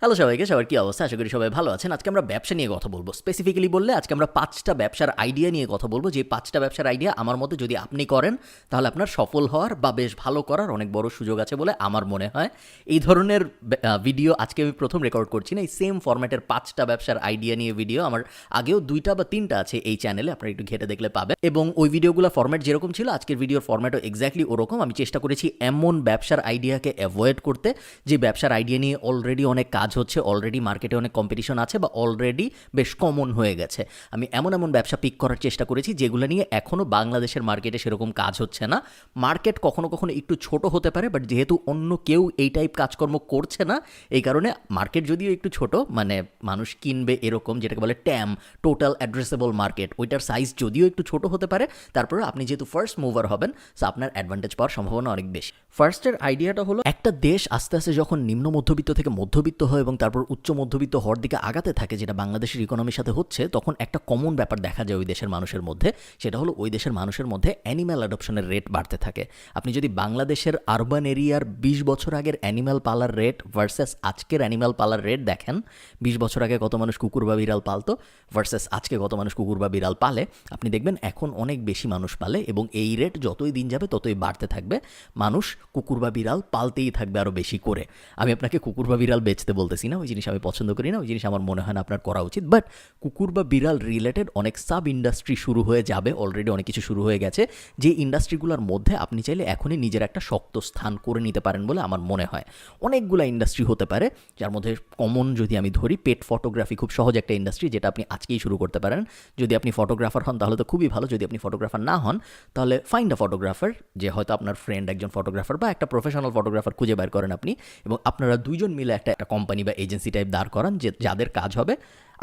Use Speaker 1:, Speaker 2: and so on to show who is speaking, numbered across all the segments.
Speaker 1: Hello সবাইকে, সবার কী অবস্থা? আশা করি সবাই ভালো আছেন। আজকে আমরা ব্যবসা নিয়ে কথা বলবো। স্পেসিফিক্যালি বললে আজকে আমরা ৫টা ব্যবসার আইডিয়া নিয়ে কথা বলবো। যে ৫টা ব্যবসার আইডিয়া আমার মতে যদি আপনি করেন তাহলে আপনার সফল হওয়ার বা বেশ ভালো করার অনেক বড় সুযোগ আছে বলে আমার মনে হয়। এই ধরনের ভিডিও আজকে আমি প্রথম রেকর্ড করছি না। এই সেম ফরম্যাটের ৫টা ব্যবসার আইডিয়া নিয়ে ভিডিও আমার আগেও ২টা বা ৩টা আছে এই চ্যানেলে, আপনারা একটু ঘেটে দেখলে পাবেন। এবং ওই ভিডিওগুলো ফরম্যাট যেরকম ছিল আজকের ভিডিওর ফরম্যাটও এক্স্যাক্টলি ওরকম। আমি চেষ্টা করেছি এমন ব্যবসার আইডিয়াকে অ্যাভয়েড করতে যে ব্যবসার আইডিয়া নিয়ে অলরেডি অনেক কাজ হচ্ছে, অলরেডি মার্কেটে অনেক কম্পিটিশন আছে বা অলরেডি বেশ কমন হয়ে গেছে। আমি এমন এমন ব্যবসা পিক করার চেষ্টা করেছি যেগুলো নিয়ে এখনও বাংলাদেশের মার্কেটে সেরকম কাজ হচ্ছে না। মার্কেট কখনো কখনো একটু ছোট হতে পারে, বাট যেহেতু অন্য কেউ এই টাইপ কাজকর্ম করছে না, এই কারণে মার্কেট যদিও একটু ছোট, মানে মানুষ কিনবে এরকম, যেটাকে বলে ট্যাম, টোটাল অ্যাড্রেসেবল মার্কেট, ওইটার সাইজ যদিও একটু ছোট হতে পারে, তারপরে আপনি যেহেতু ফার্স্ট মুভার হবেন সো আপনার অ্যাডভান্টেজ পাওয়ার সম্ভাবনা অনেক বেশি। ফার্স্টের আইডিয়াটা হলো, একটা দেশ আস্তে আস্তে যখন নিম্ন মধ্যবিত্ত থেকে মধ্যবিত্ত হয় এবং তারপর উচ্চ মধ্যবিত্ত হওয়ার দিকে আগাতে থাকে, যেটা বাংলাদেশের ইকোনমির সাথে হচ্ছে, তখন একটা কমন ব্যাপার দেখা যায় ওই দেশের মানুষের মধ্যে। সেটা হলো ওই দেশের মানুষের মধ্যে অ্যানিম্যাল অ্যাডপশনের রেট বাড়তে থাকে। আপনি যদি বাংলাদেশের আরবান এরিয়ার ২০ বছর আগের অ্যানিম্যাল পালার রেট ভার্সেস আজকের অ্যানিম্যাল পালার রেট দেখেন, ২০ বছর আগে কত মানুষ কুকুর বা বিড়াল পালতো ভার্সেস আজকে কত মানুষ কুকুর বা বিড়াল পালে, আপনি দেখবেন এখন অনেক বেশি মানুষ পালে এবং এই রেট যতই দিন যাবে ততই বাড়তে থাকবে। মানুষ কুকুর বা বিড়াল পালতেই থাকবে আরও বেশি করে। আমি আপনাকে কুকুর বা বিড়াল বেচতে বলতেছি না, ওই জিনিস আমি পছন্দ করি না, ওই জিনিস আমার মনে হয় না আপনার করা উচিত। বাট কুকুর বা বিড়াল রিলেটেড অনেক সাব ইন্ডাস্ট্রি শুরু হয়ে যাবে, অলরেডি অনেক কিছু শুরু হয়ে গেছে, যে ইন্ডাস্ট্রিগুলোর মধ্যে আপনি চাইলে এখনই নিজের একটা শক্ত স্থান করে নিতে পারেন বলে আমার মনে হয়। অনেকগুলো ইন্ডাস্ট্রি হতে পারে, যার মধ্যে কমন যদি আমি ধরি, পেট ফটোগ্রাফি খুব সহজ একটা ইন্ডাস্ট্রি, যেটা আপনি আজকেই শুরু করতে পারেন। যদি আপনি ফটোগ্রাফার হন তাহলে তো খুবই ভালো, যদি আপনি ফটোগ্রাফার না হন তাহলে ফাইন্ড আ ফটোগ্রাফার, যে হয়তো আপনার ফ্রেন্ড একজন ফটোগ্রাফার বা একটা প্রফেশনাল ফটোগ্রাফার খুঁজে বের করেন আপনি, এবং আপনারা দুইজন মিলে একটা কোম্পানি বা এজেন্সি টাইপ দাঁড় করান, যে যাদের কাজ হবে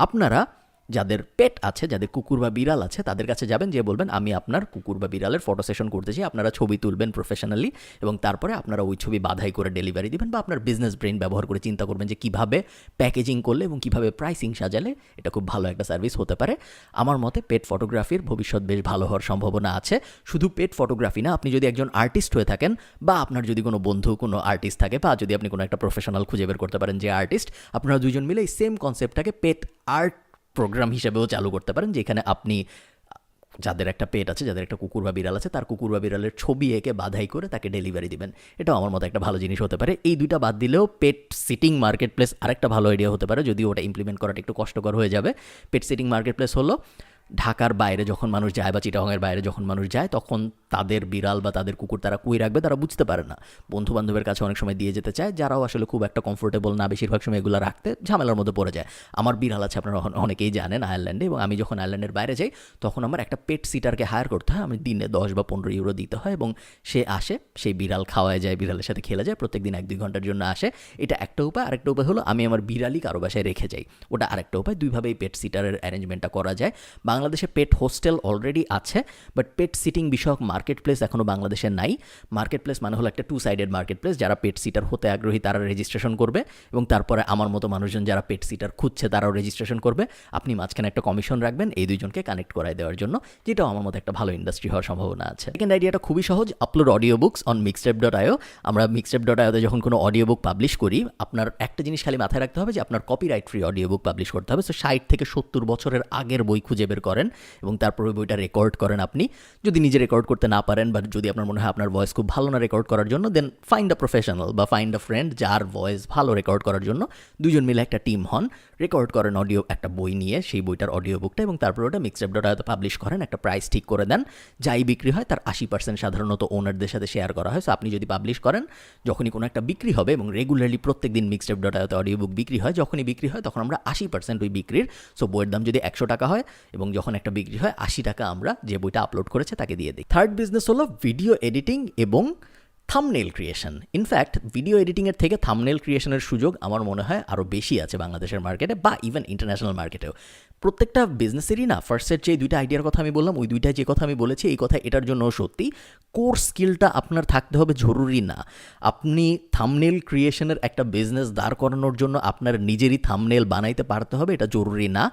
Speaker 1: আপনারা যাদের পেট আছে, যাদের কুকুর বা বিড়াল আছে, তাদের কাছে যাবেন, যে বলবেন আমি আপনার কুকুর বা বিড়ালের ফটো সেশন করতে চাই, আপনারা ছবি তুলবেন প্রফেশনালি এবং তারপরে আপনারা ওই ছবি বাধাই করে ডেলিভারি দিবেন, বা আপনার বিজনেস ব্রেন ব্যবহার করে চিন্তা করবেন যে কীভাবে প্যাকেজিং করলে এবং কীভাবে প্রাইসিং সাজালে এটা খুব ভালো একটা সার্ভিস হতে পারে। আমার মতে পেট ফটোগ্রাফির ভবিষ্যৎ বেশ ভালো হওয়ার সম্ভাবনা আছে। শুধু পেট ফটোগ্রাফি না, আপনি যদি একজন আর্টিস্ট হয়ে থাকেন, বা আপনার যদি কোনো বন্ধু কোনো আর্টিস্ট থাকে, বা যদি আপনি কোনো একটা প্রফেশনাল খুঁজে বের করতে পারেন যে আর্টিস্ট, আপনারা দুজন মিলে এই সেম কনসেপ্টটাকে পেট আর্ট প্রোগ্রাম হিসেবেও চালু করতে পারেন, যেখানে আপনি যাদের একটা পেট আছে, যাদের একটা কুকুর বা বিড়াল আছে, তার কুকুর বা বিড়ালের ছবি এঁকে বাধাই করে তাকে ডেলিভারি দিবেন। এটাও আমার মতো একটা ভালো জিনিস হতে পারে। এই দুইটা বাদ দিলেও পেট সিটিং মার্কেট প্লেস আরেকটা ভালো আইডিয়া হতে পারে, যদিও ওটা ইমপ্লিমেন্ট করাটা একটু কষ্টকর হয়ে যাবে। পেট সিটিং মার্কেট প্লেস হলো, ঢাকার বাইরে যখন মানুষ যায় বা চিটাগংয়ের বাইরে যখন মানুষ যায়, তখন তাদের বিড়াল বা তাদের কুকুর তারা কই রাখবে তারা বুঝতে পারে না। বন্ধু বান্ধবের কাছে অনেক সময় দিয়ে যেতে চায়, যারাও আসলে খুব একটা কমফোর্টেবল না, বেশিরভাগ সময় এগুলো রাখতে ঝামেলার মধ্যে পড়ে যায়। আমার বিড়াল আছে, আপনারা অনেকেই জানেন, আয়ারল্যান্ডে, এবং আমি যখন আয়ারল্যান্ডের বাইরে যাই তখন আমার একটা পেট সিটারকে হায়ার করতে হয়। আমি দিনে ১০ বা ১৫ ইউরো দিতে হয় এবং সে আসে, সেই বিড়াল খাওয়ায় যায়, বিড়ালের সাথে খেলে যায়, প্রত্যেকদিন ১-২ ঘন্টার জন্য আসে। এটা একটা উপায়। আরেকটা উপায় হলো আমি আমার বিড়ালই কারো বাসায় রেখে যাই, ওটা আরেকটা উপায়। দুইভাবেই পেট সিটারের অ্যারেঞ্জমেন্টটা করা যায়। বাংলাদেশে পেট হোস্টেল অলরেডি আছে, বাট পেট সিটিং বিষয়ক মার্কেট প্লেস এখনও বাংলাদেশে নাই। মার্কেট প্লেস মানে হলো একটা 2 সাইডেড মার্কেট প্লেস, যারা পেট সিটার হতে আগ্রহী তারা রেজিস্ট্রেশন করবে এবং তারপরে আমার মতো মানুষজন যারা পেট সিটার খুঁজছে তারাও রেজিস্ট্রেশন করবে। আপনি মাঝখানে একটা কমিশন রাখবেন এই দুইজনকে কানেক্ট করায় দেওয়ার জন্য, যেটাও আমার মতো একটা ভালো ইন্ডাস্ট্রি হওয়ার সম্ভাবনা আছে। সেকেন্ড আইডিয়াটা খুবই সহজ, upload audio books on mixtape.io। আমরা mixtape.ioতে যখন কোনো অডিও বুক পাবলিশ করি, আপনার একটা জিনিস খালি মাথায় রাখতে হবে যে আপনার copyright free audio book publish করতে হবে। সো ৬০ থেকে ৭০ বছরের আগের বই খুঁজে বের করেন এবং তারপর ওই বইটা রেকর্ড করেন। আপনি যদি নিজে রেকর্ড করতে না পারেন, বা যদি আপনার মনে হয় আপনার ভয়েস খুব ভালো না রেকর্ড করার জন্য, দেন ফাইন্ড আ প্রফেশনাল বা ফাইন্ড আ ফ্রেন্ড যার ভয়েস ভালো রেকর্ড করার জন্য। দুজন মিলে একটা টিম হন, রেকর্ড করেন অডিও একটা বই নিয়ে, সেই বইটার অডিও বুকটা, এবং তারপর ওটা mixtape.ioতে পাবলিশ করেন। একটা প্রাইস ঠিক করে দেন, যাই বিক্রি হয় তার ৮০% সাধারণত ওনারদের সাথে শেয়ার করা হয়। সো আপনি যদি পাবলিশ করেন, যখনই কোনো একটা বিক্রি হবে, এবং রেগুলারলি প্রত্যেক দিন mixtape.ioতে অডিও বুক বিক্রি হয়, যখনই বিক্রি হয় তখন আমরা ৮০% ওই বিক্রির, সো বইয়ের দাম যদি ১০০ টাকা হয় এবং যখন একটা বিক্রি হয় ৮০ টাকা আমরা যে বইটা আপলোড করেছে তাকে দিয়ে দিই। থার্ড বিজনেস হলো ভিডিও এডিটিং এবং থাম্বনেল ক্রিয়েশন। ইনফ্যাক্ট ভিডিও এডিটিংয়ের থেকে থাম্বনেল ক্রিয়েশনের সুযোগ আমার মনে হয় আরও বেশি আছে বাংলাদেশের মার্কেটে বা ইভেন ইন্টারন্যাশনাল মার্কেটেও। প্রত্যেকটা বিজনেসেরই না, ফার্স্টের যে দুইটা আইডিয়ার কথা আমি বললাম, ওই দুইটায় যে কথা আমি বলেছি, এই কথা এটার জন্য সত্যি। কোর স্কিলটা আপনার থাকতে হবে জরুরি না। আপনি থাম্বনেল ক্রিয়েশনের একটা বিজনেস দাঁড় করানোর জন্য আপনার নিজেরই থাম্বনেল বানাইতে পারতে হবে, এটা জরুরি না।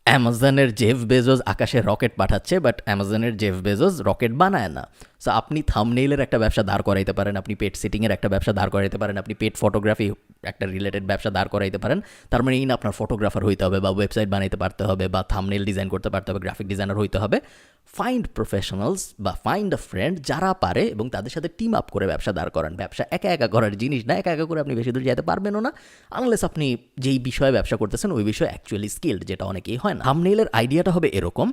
Speaker 1: অ্যামাজনের জেফ বেজোস আকাশে রকেট পাঠাচ্ছে, বাট অ্যামাজনের জেফ বেজোস রকেট বানায় না। সো আপনি থাম্বনেইলের একটা ব্যবসা দাঁড় করাইতে পারেন, আপনি পেট সিটিংয়ের একটা ব্যবসা দাঁড় করাইতে পারেন, আপনি পেট ফটোগ্রাফি একটা রিলেটেড ব্যবসা দাঁড় করাইতে পারেন। তার মানে এই না আপনার ফটোগ্রাফার হইতে হবে বা ওয়েবসাইট বানাইতে পারতে হবে বা থাম্বনেইল ডিজাইন করতে পারতে হবে, গ্রাফিক ডিজাইনার হইতে হবে। ফাইন্ড প্রফেশনালস বা ফাইন্ড আ ফ্রেন্ড যারা পারে এবং তাদের সাথে টিম আপ করে ব্যবসা দাঁড় করান। ব্যবসা একা একা করার জিনিস না, একা একা করে আপনি বেশি দূর যেতে পারবেনও না আনলেস আপনি যেই বিষয়ে ব্যবসা করতেছেন ওই বিষয়ে অ্যাকচুয়ালি স্কিল্ড, যেটা অনেকেই হয় না। থাম্বনেইলের আইডিয়াটা হবে এরকম,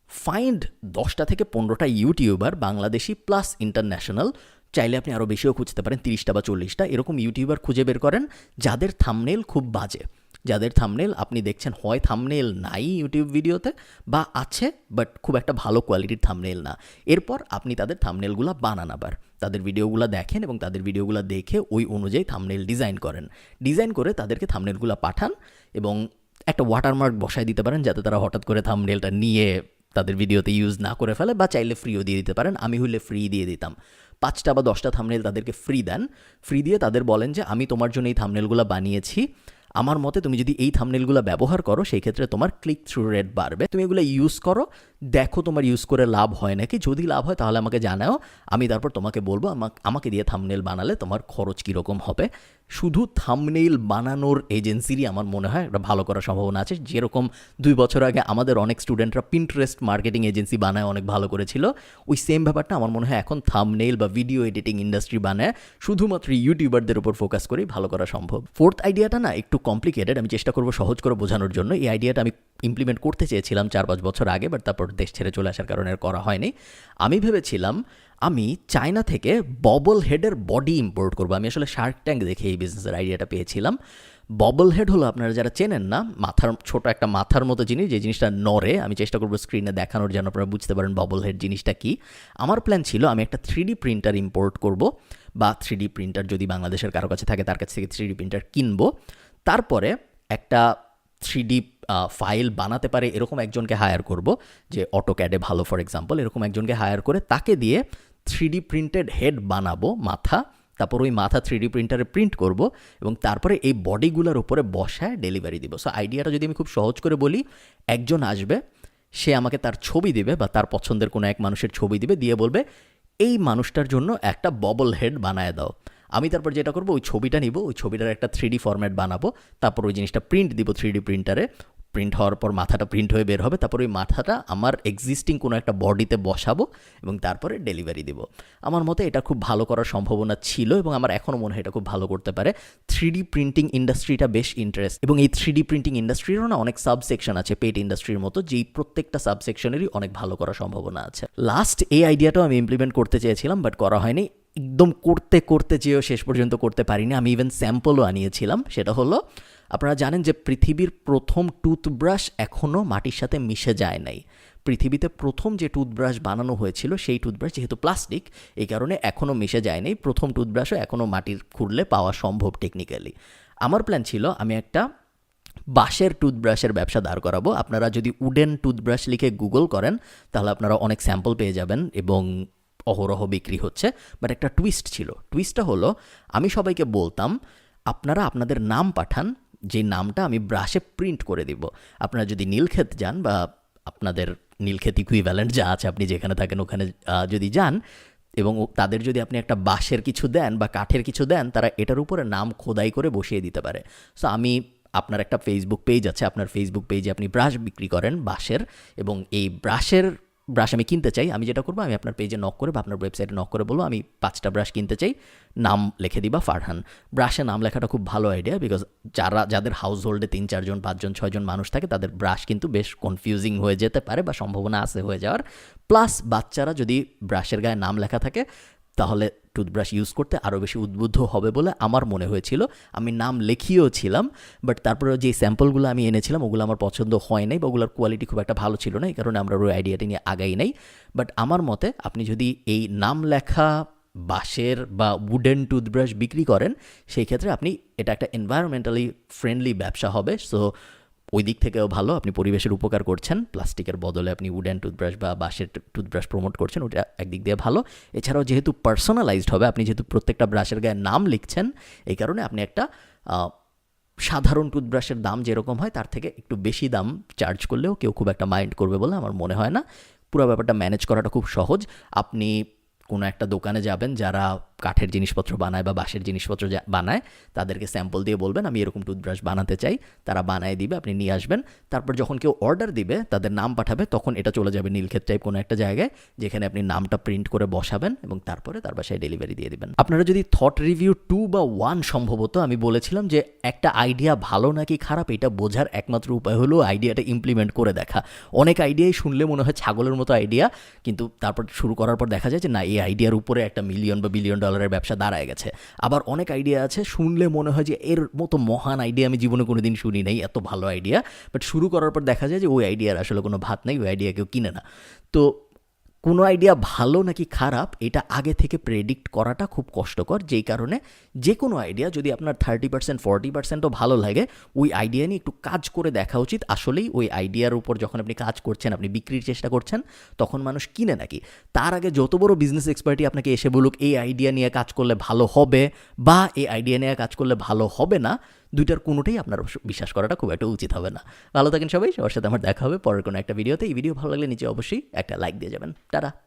Speaker 1: ফাইন্ড 10টা থেকে 15টা ইউটিউবার, বাংলাদেশি প্লাস ইন্টারন্যাশনাল, চাইলে আপনি আরও বেশিও খুঁজতে পারেন, 30টা বা 40টা এরকম ইউটিউবার খুঁজে বের করেন যাদের থাম্বনেইল খুব বাজে, যাদের থাম্বনেইল আপনি দেখছেন হয় থাম্বনেইল নাই ইউটিউব ভিডিওতে বা আছে বাট খুব একটা ভালো কোয়ালিটির থাম্বনেইল না। এরপর আপনি তাদের থাম্বনেইলগুলো বানান, আবার তাদের ভিডিওগুলো দেখেন এবং তাদের ভিডিওগুলো দেখে ওই অনুযায়ী থাম্বনেইল ডিজাইন করেন। ডিজাইন করে তাদেরকে থাম্বনেইলগুলো পাঠান এবং একটা ওয়াটারমার্ক বসায় দিতে পারেন যাতে তারা হঠাৎ করে থাম্বনেইলটা নিয়ে তাদের ভিডিওতে ইউজ না করে ফেলে, বা চাইলে ফ্রিও দিয়ে দিতে পারেন। আমি হইলে ফ্রি দিয়ে দিতাম। 5টা বা 10টা থাম্বনেইল তাদেরকে ফ্রি দেন, ফ্রি দিয়ে তাদের বলেন যে আমি তোমার জন্য এই থাম্বনেইলগুলো বানিয়েছি, আমার মতে তুমি যদি এই থাম্বনেইলগুলো ব্যবহার করো সেই ক্ষেত্রে তোমার ক্লিক থ্রু রেট বাড়বে, তুমি এগুলো ইউজ করো, দেখো তোমার ইউজ করে লাভ হয় নাকি, যদি লাভ হয় তাহলে আমাকে জানাও, আমি তারপর তোমাকে বলবো আমাকে দিয়ে থাম্বনেইল বানালে তোমার খরচ কীরকম হবে। শুধু থাম্বনেইল বানানোর এজেন্সিরই আমার মনে হয় একটা ভালো করার সম্ভাবনা আছে। যেরকম 2 বছর আগে আমাদের অনেক স্টুডেন্টরা পিন্টারেস্ট মার্কেটিং এজেন্সি বানায় অনেক ভালো করেছিল, ওই সেম ব্যাপারটা আমার মনে হয় এখন থাম্বনেইল বা ভিডিও এডিটিং ইন্ডাস্ট্রি বানায় শুধুমাত্র ইউটিউবারদের উপর ফোকাস করেই ভালো করা সম্ভব। ফোর্থ আইডিয়াটা না একটু কমপ্লিকেটেড, আমি চেষ্টা করবো সহজ করে বোঝানোর জন্য। এই আইডিয়াটা আমি ইমপ্লিমেন্ট করতে চেয়েছিলাম 4-5 বছর আগে, বাট তারপর দেশ ছেড়ে চলে আসার কারণে আর করা হয়নি। আমি ভেবেছিলাম আমি চায়না থেকে ববল হেডের বডি ইম্পোর্ট করবো। আমি আসলে শার্ক ট্যাঙ্ক দেখে এই বিজনেসের আইডিয়াটা পেয়েছিলাম। ববল হেড হলো, আপনারা যারা চেনেন না, মাথার ছোট একটা মাথার মতো জিনিস, যে জিনিসটা নড়ে। আমি চেষ্টা করবো স্ক্রিনে দেখানোর জন্য আপনারা বুঝতে পারেন ববল হেড জিনিসটা কি। আমার প্ল্যান ছিল আমি একটা 3D প্রিন্টার ইম্পোর্ট করব, বা 3D প্রিন্টার যদি বাংলাদেশের কারো কাছে থাকে তার কাছ থেকে 3D প্রিন্টার কিনবো। তারপরে একটা 3D ফাইল বানাতে পারে এরকম একজনকে হায়ার করব, যে অটোক্যাডে ভালো ফর এক্সাম্পল, এরকম একজনকে হায়ার করে তাকে দিয়ে 3D প্রিন্টেড হেড বানাবো, মাথা, তারপর ওই মাথা 3D প্রিন্টারে প্রিন্ট করব এবং তারপরে এই বডিগুলোর উপরে বসায় ডেলিভারি দিব। সো আইডিয়াটা যদি আমি খুব সহজ করে বলি, একজন আসবে, সে আমাকে তার ছবি দিবে বা তার পছন্দের কোনো এক মানুষের ছবি দিবে, দিয়ে বলবে এই মানুষটার জন্য একটা ববল হেড বানায় দাও। আমি তারপর যেটা করবো, ওই ছবিটা নিব, ওই ছবিটার একটা 3D ফরম্যাট বানাবো, তারপর ওই জিনিসটা প্রিন্ট দিব 3D প্রিন্টারে, প্রিন্ট হওয়ার পর মাথাটা প্রিন্ট হয়ে বের হবে, তারপর ওই মাথাটা আমার এক্সিস্টিং কোনো একটা বডিতে বসাবো এবং তারপরে ডেলিভারি দিব। আমার মতে এটা খুব ভালো করার সম্ভাবনা ছিল এবং আমার এখনও মনে হয় এটা খুব ভালো করতে পারে। 3D প্রিন্টিং ইন্ডাস্ট্রিটা বেশ ইন্টারেস্ট, এবং এই 3D প্রিন্টিং ইন্ডাস্ট্রিরও না অনেক সাবসেকশন আছে পেট ইন্ডাস্ট্রির মতো, যেই প্রত্যেকটা সাবসেকশনেরই অনেক ভালো করার সম্ভাবনা আছে। লাস্ট এই আইডিয়াটাও আমি ইমপ্লিমেন্ট করতে চেয়েছিলাম বাট করা হয়নি। একদম করতে করতে চেয়েও শেষ পর্যন্ত করতে পারিনি। আমি ইভেন স্যাম্পলও আনিয়েছিলাম। সেটা হলো, আপনারা জানেন যে পৃথিবীর প্রথম টুথব্রাশ এখনও মাটির সাথে মিশে যায় নাই। পৃথিবীতে প্রথম যে টুথব্রাশ বানানো হয়েছিল সেই টুথব্রাশ যেহেতু প্লাস্টিক, এই কারণে এখনও মিশে যায় নাই। প্রথম টুথব্রাশও এখনও মাটির খুঁড়লে পাওয়া সম্ভব টেকনিক্যালি। আমার প্ল্যান ছিল আমি একটা বাঁশের টুথব্রাশের ব্যবসা দাঁড় করাবো। আপনারা যদি উডেন টুথব্রাশ লিখে গুগল করেন তাহলে আপনারা অনেক স্যাম্পল পেয়ে যাবেন এবং অহরহ বিক্রি হচ্ছে। বাট একটা টুইস্ট ছিল। টুইস্টটা হলো, আমি সবাইকে বলতাম আপনারা আপনাদের নাম পাঠান, যে নামটা আমি ব্রাশে প্রিন্ট করে দিব। আপনারা যদি নীলক্ষেত যান বা আপনাদের নীলক্ষেত ইকুইভ্যালেন্ট যা আছে আপনি যেখানে থাকেন ওখানে যদি যান এবং তাদের যদি আপনি একটা বাঁশের কিছু দেন বা কাঠের কিছু দেন, তারা এটার উপরে নাম খোদাই করে বসিয়ে দিতে পারে। সো আমি, আপনার একটা ফেসবুক পেজ আছে, আপনার ফেসবুক পেজে আপনি ব্রাশ বিক্রি করেন বাঁশের, এবং এই ব্রাশ আমি কিনতে চাই। আমি যেটা করবো, আমি আপনার পেজে নক করে বা আপনার ওয়েবসাইটে নক করে বলবো আমি 5টা ব্রাশ কিনতে চাই, নাম লিখে দিবা ফারহান। ব্রাশে নাম লেখাটা খুব ভালো আইডিয়া, বিকজ যাদের হাউস হোল্ডে 3-4 জন 5 জন 6 জন মানুষ থাকে তাদের ব্রাশ কিন্তু বেশ কনফিউজিং হয়ে যেতে পারে বা সম্ভাবনা আছে হয়ে যাওয়ার। প্লাস বাচ্চারা যদি ব্রাশের গায়ে নাম লেখা থাকে তাহলে টুথব্রাশ ইউজ করতে আরও বেশি উদ্বুদ্ধ হবে বলে আমার মনে হয়েছিল। আমি নাম লিখিয়েও ছিলাম, বাট তারপরে যে স্যাম্পলগুলো আমি এনেছিলাম ওগুলো আমার পছন্দ হয় নাই বা ওগুলোর কোয়ালিটি খুব একটা ভালো ছিল না, এই কারণে আমরা ওই আইডিয়াটি নিয়ে আগাই নাই। বাট আমার মতে আপনি যদি এই নাম লেখা বাঁশের বা উডেন টুথব্রাশ বিক্রি করেন, সেই ক্ষেত্রে আপনি এটা একটা এনভায়রনমেন্টালি ফ্রেন্ডলি ব্যবসা হবে। সো ওই দিক থেকেও ভালো, আপনি পরিবেশের উপকার করছেন, প্লাস্টিকের বদলে আপনি উডেন টুথব্রাশ বা বাঁশের টুথব্রাশ প্রমোট করছেন, ওটা একদিক দিয়ে ভালো। এছাড়াও যেহেতু পার্সোনালাইজড হবে, আপনি যেহেতু প্রত্যেকটা ব্রাশের গায়ে নাম লিখছেন, এই কারণে আপনি একটা সাধারণ টুথব্রাশের দাম যেরকম হয় তার থেকে একটু বেশি দাম চার্জ করলেও কেউ খুব একটা মাইন্ড করবে বলে আমার মনে হয় না। পুরো ব্যাপারটা ম্যানেজ করাটা খুব সহজ। আপনি কোনো একটা দোকানে যাবেন যারা কাঠের জিনিসপত্র বানায় বা বাঁশের জিনিসপত্র বানায়, তাদেরকে স্যাম্পল দিয়ে বলবেন আমি এরকম টুথব্রাশ বানাতে চাই, তারা বানায় দিবে, আপনি নিয়ে আসবেন। তারপর যখন কেউ অর্ডার দিবে, তাদের নাম পাঠাবে, তখন এটা চলে যাবে নীলক্ষেত টাইপ কোনো একটা জায়গায়, যেখানে আপনি নামটা প্রিন্ট করে বসাবেন এবং তারপরে তার বাসায় ডেলিভারি দিয়ে দিবেন। আপনারা যদি থট রিভিউ 2 বা 1 সম্ভবত আমি বলেছিলাম যে একটা আইডিয়া ভালো নাকি খারাপ এটা বোঝার একমাত্র উপায় হলো আইডিয়াটা ইমপ্লিমেন্ট করে দেখা। অনেক আইডিয়াই শুনলে মনে হয় ছাগলের মতো আইডিয়া, কিন্তু তারপর শুরু করার পর দেখা যায় যে না, এই আইডিয়ার উপরে একটা মিলিয়ন বা বিলিয়ন ডলারের ব্যবসা দাঁড়ায় গেছে। আবার অনেক আইডিয়া আছে শুনলে মনে হয় যে এর মতো মহান আইডিয়া আমি জীবনে কোনো দিন শুনি নাই, এত ভালো আইডিয়া, বাট শুরু করার পর দেখা যায় যে ওই আইডিয়ার আসলে কোনো ভাত নেই, ওই আইডিয়া কেউ কিনে না। তো কোনো আইডিয়া ভালো নাকি খারাপ এটা আগে থেকে প্রেডিক্ট করাটা খুব কষ্টকর, যেই কারণে যে কোনো আইডিয়া যদি আপনার 30% 40%ও ভালো লাগে, ওই আইডিয়া নিয়ে একটু কাজ করে দেখা উচিত। আসলেই ওই আইডিয়ার উপর যখন আপনি কাজ করছেন, আপনি বিক্রির চেষ্টা করছেন, তখন মানুষ কিনে নাকি। তার আগে যত বড় বিজনেস এক্সপার্টই আপনাকে এসে বলুক এই আইডিয়া নিয়ে কাজ করলে ভালো হবে বা এই আইডিয়া নিয়ে কাজ করলে ভালো হবে না, দুইটার কোনোটাই আপনার বিশ্বাস করাটা খুব একটা উচিত হবে না। ভালো থাকেন সবাই, সবার সাথে আমার দেখা হবে পরের কোনো একটা ভিডিওতে। এই ভিডিও ভালো লাগলে নিচে অবশ্যই একটা লাইক দিয়ে যাবেন। টাটা।